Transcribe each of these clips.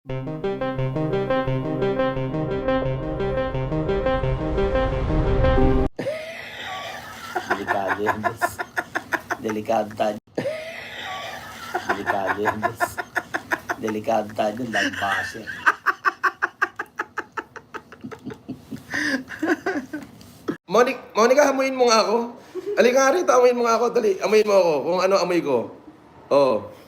Delikado yan, boss. Delikado tayo. Delikado yan, boss. Delikado tayo dun, lagpas yan. Monica, amuin mo nga ako. Halika nga rito, amuin mo nga ako. Dali, amuin mo ako. Kung ano amoy ko. Oo.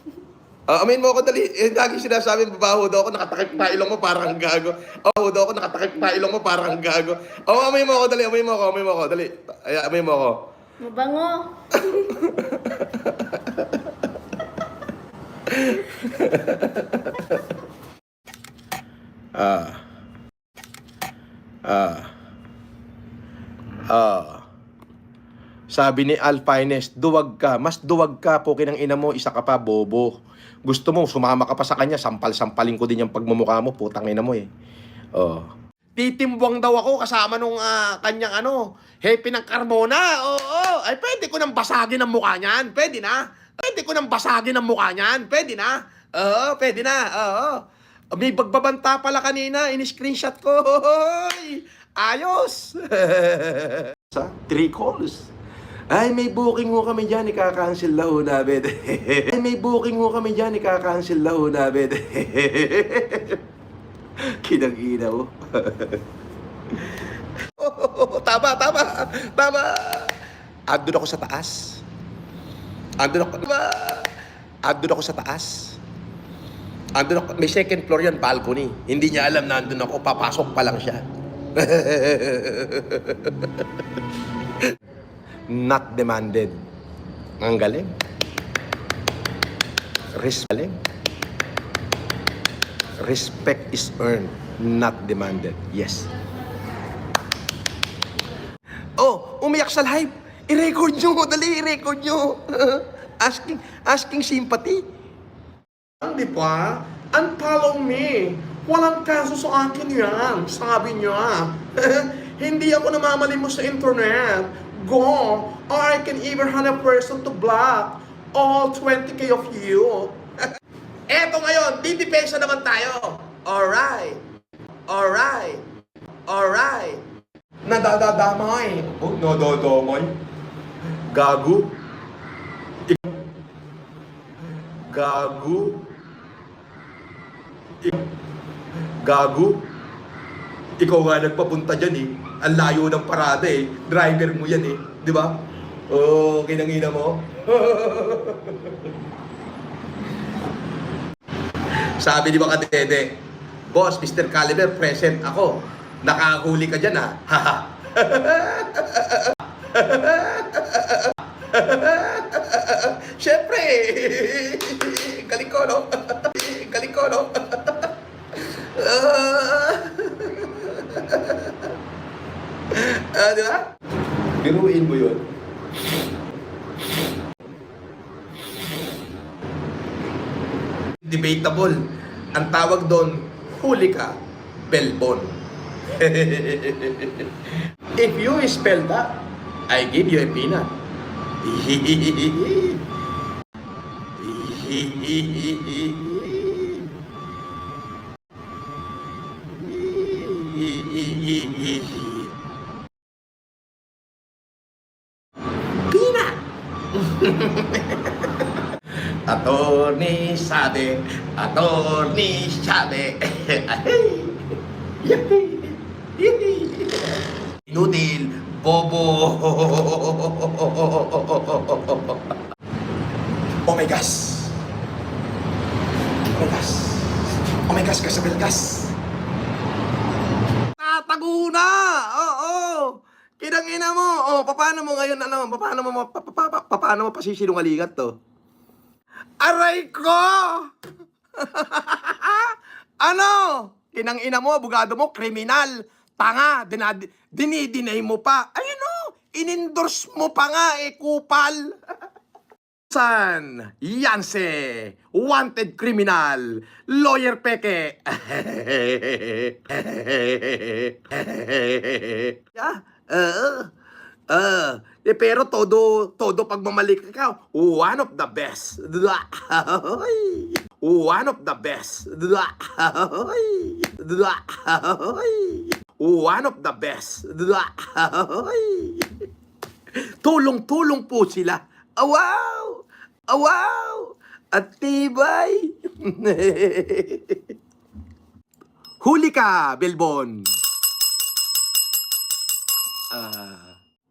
Amuin mo ako, dali. Lagi sinasabi, babaho daw ako, nakatakip pa ilong mo, parang gago. Babaho daw ako, nakatakip pa ilong mo, parang gago. Amuin mo ako, dali, amuin mo ako, dali. Ay, amuin mo ako. Mabango. Sabi ni Alpines, duwag ka. Mas duwag ka po kinang ina mo, isa ka pa, bobo. Gusto mo, sumama ka pa sa kanya, sampal-sampalin ko din yung pagmumukha mo, putang ina mo eh. Titimbwang daw ako kasama nung kanyang happy ng Carmona. Oo, ay pwede ko nang basagin ang mukha niyan. Pwede na. Pwede ko nang basagin ang mukha niyan. Pwede na. Oo, pwede na. Oo. May bagbabanta pala kanina, in-screenshot ko. Hoy! Ayos! Sa 3 calls. Ay, may booking mo kami dyan, ika-cancel daw namin. Ay, may booking mo kami dyan, ika-cancel daw namin. Kinang-ina mo. Tama. Andun ako sa taas. Andun ako sa taas. May second floor yan, balcony. Hindi niya alam na andun ako, papasok pa lang siya. Not demanded. Ang galing. Respect is earned, not demanded. Yes. Oh, umiyak sa live. I-record nyo. Dali, i-record nyo. asking sympathy. Di ba? Unfollow me. Walang kaso sa akin yan. Sabi niya. Hindi ako namamalimos sa internet. Go, or I can even hunt a person to block all 20K of you. Eto ngayon, didepensa naman tayo. Alright. Nadadamay. Oh, nadadamay. Gago. Ikaw nga nagpapunta dyan eh. Ang layo ng parada eh. Driver mo yan eh. Di ba? Oh, kinangina mo. Sabi di ba ka, Dede? Boss, Mr. Caliber, present ako. Nakahuli ka dyan ha. Haha. Siyempre. Galing ko, no? Di ba? Biruin mo yun. Debatable. Ang tawag doon, huli ka, Belbon. If you spell that, I give you a peanut. Peanut! Attorney sabi. Inudil, bobo. Oh my gosh. Kasabel gas. Tatago na! Oo! Kinangina mo! Oh, paano mo ngayon, paano mo pasisinungalingan to? Aray ko! Ano? Kinangina mo, abogado mo, kriminal, tanga, dinidinay mo pa. Ayun o, in-endorse mo pa nga kupal. San, Yanse, wanted criminal, lawyer peke. Pero todo pagmamalik ka, one of the best. One of the best. One of the best. Tulong-tulong po sila. Wow! Wow! At tibay! Huli ka, Belbon!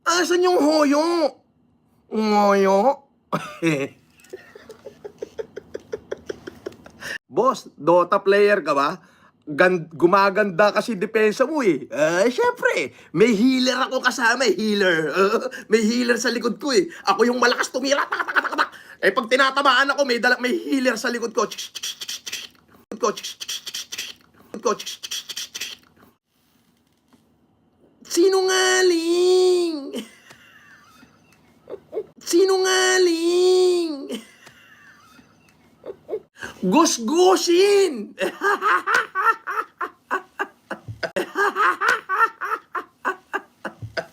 Asan yung hoyo? Hoyo? Boss, Dota player ka ba? Gumaganda kasi depensa mo eh. Syempre, may healer ako kasama eh, healer. May healer sa likod ko eh. Ako yung malakas tumira. Tak, tak, tak, tak. Eh pag tinatamaan ako, may healer sa likod ko. Sinungaling! Sinungaling! Gusgusin!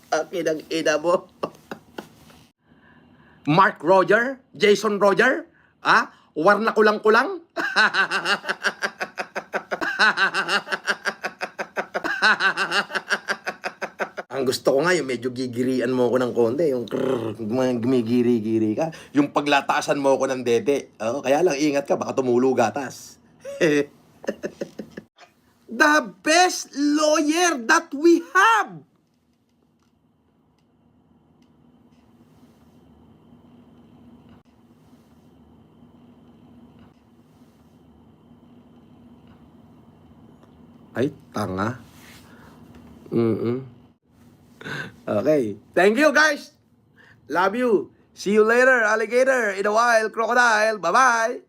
Akin ang ina mo. Mark Roger? Jason Roger? War na kulang-kulang? Ang gusto ko nga yung medyo gigirian mo ko ng konti, yung gumigiri-giri ka, yung paglataasan mo ko ng dete. Kaya lang ingat ka, baka tumulo gatas. The best lawyer that we have. Ay, tanga. Okay. Thank you, guys. Love you. See you later, alligator. In a while, crocodile. Bye-bye.